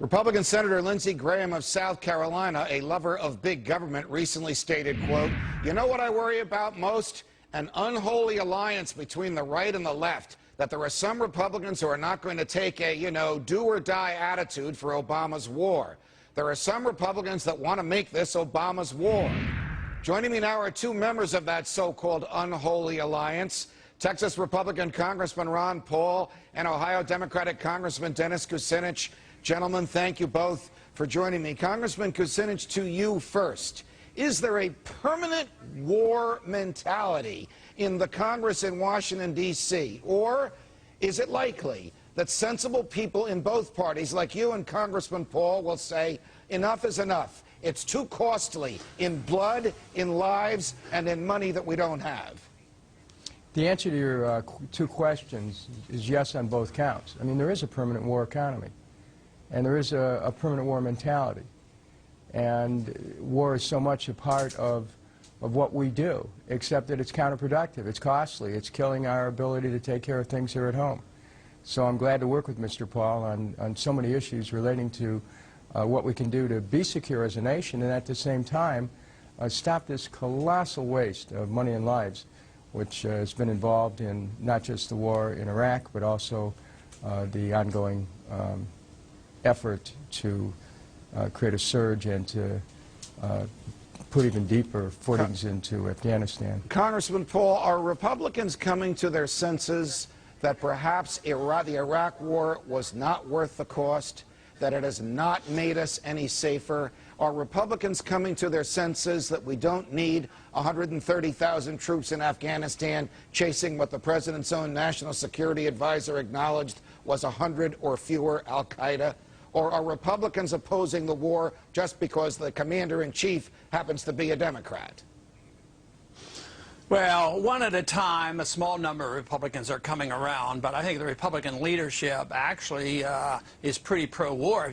Republican Senator Lindsey Graham of South Carolina, a lover of big government, recently stated, quote, "You know what I worry about most? An unholy alliance between the right and the left. That there are some Republicans who are not going to take a, do or die attitude for Obama's war. There are some Republicans that want to make this Obama's war." Joining me now are two members of that so-called unholy alliance. Texas Republican Congressman Ron Paul and Ohio Democratic Congressman Dennis Kucinich. Gentlemen, thank you both for joining me. Congressman Kucinich, to you first. Is there a permanent war mentality in the Congress in Washington, D.C., or is it likely that sensible people in both parties, like you and Congressman Paul, will say, enough is enough? It's too costly in blood, in lives, and in money that we don't have. The answer to your two questions is yes on both counts. I mean, there is a permanent war economy, and there is a permanent war mentality. And war is so much a part of what we do, except that it's counterproductive, it's costly, it's killing our ability to take care of things here at home. So I'm glad to work with Mr. Paul on so many issues relating to what we can do to be secure as a nation, and at the same time stop this colossal waste of money and lives, which has been involved in not just the war in Iraq, but also the ongoing effort to create a surge and to put even deeper footings into Afghanistan. Congressman Paul, are Republicans coming to their senses that perhaps the Iraq war was not worth the cost, that it has not made us any safer? Are Republicans coming to their senses that we don't need 130,000 troops in Afghanistan chasing what the President's own National Security Advisor acknowledged was 100 or fewer al-Qaeda? Or are Republicans opposing the war just because the commander-in-chief happens to be a Democrat? Well, one at a time. A small number of Republicans are coming around, but I think the Republican leadership actually is pretty pro-war.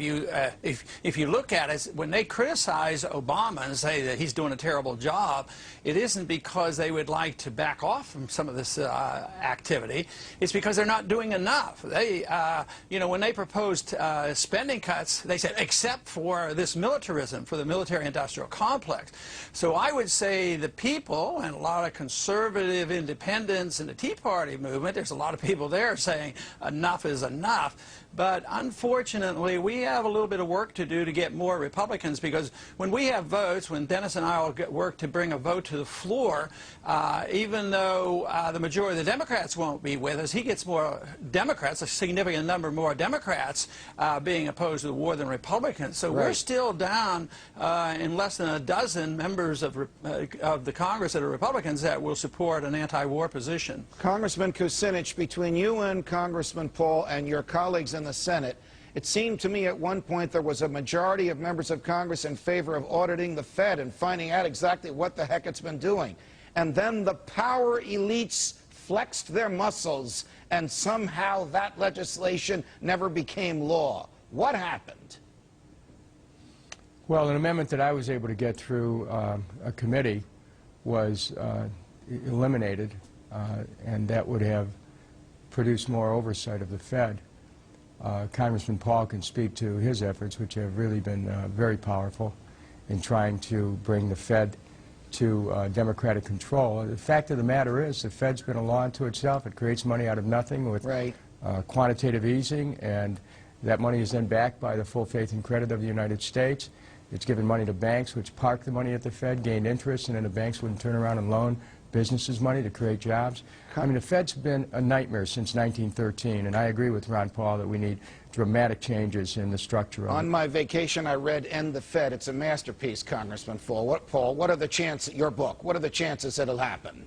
If you look at it, when they criticize Obama and say that he's doing a terrible job, it isn't because they would like to back off from some of this activity. It's because they're not doing enough. They, when they proposed spending cuts, they said, except for this militarism, for the military-industrial complex. So I would say the people, and a lot of conservative independents in the Tea Party movement, there's a lot of people there saying enough is enough. But unfortunately, we have a little bit of work to do to get more Republicans, because when we have votes, when Dennis and I will work to bring a vote to the floor, even though the majority of the Democrats won't be with us, he gets more Democrats, a significant number more Democrats being opposed to the war than Republicans. So we're still down in less than a dozen members of the Congress that are Republicans that will support an anti-war position. Congressman Kucinich, between you and Congressman Paul and your colleagues in the Senate, it seemed to me at one point there was a majority of members of Congress in favor of auditing the Fed and finding out exactly what the heck it's been doing. And then the power elites flexed their muscles, and somehow that legislation never became law. What happened? Well, an amendment that I was able to get through a committee was eliminated, and that would have produced more oversight of the Fed. Congressman Paul can speak to his efforts, which have really been very powerful in trying to bring the Fed to democratic control. The fact of the matter is the Fed's been a law unto itself. It creates money out of nothing with quantitative easing, and that money is then backed by the full faith and credit of the United States. It's given money to banks, which park the money at the Fed, gained interest, and then the banks wouldn't turn around and loan businesses money to create jobs. I mean, the Fed's been a nightmare since 1913, and I agree with Ron Paul that we need dramatic changes in the structure of it. On my vacation, I read End the Fed. It's a masterpiece, Congressman Paul. What are the chances, your book, what are the chances it'll happen?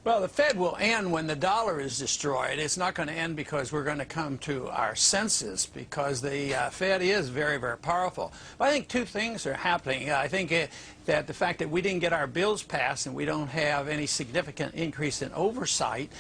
Well, the Fed will end when the dollar is destroyed. It's not going to end because we're going to come to our senses, because the Fed is very, very powerful. But I think two things are happening. I think that the fact that we didn't get our bills passed and we don't have any significant increase in oversight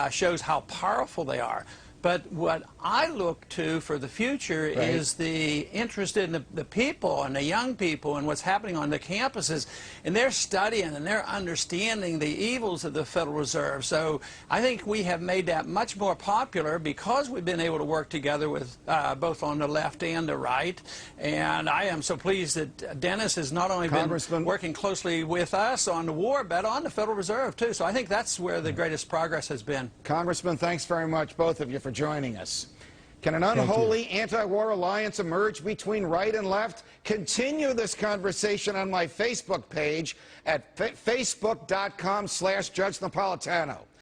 shows how powerful they are. But what I look to for the future is the interest in the people and the young people and what's happening on the campuses. And they're studying and they're understanding the evils of the Federal Reserve. So I think we have made that much more popular because we've been able to work together with both on the left and the right. And I am so pleased that Dennis has not only been working closely with us on the war, but on the Federal Reserve, too. So I think that's where the greatest progress has been. Congressman, thanks very much, both of you, for joining us. Can an unholy anti-war alliance emerge between right and left? Continue this conversation on my Facebook page at facebook.com/Judge Napolitano.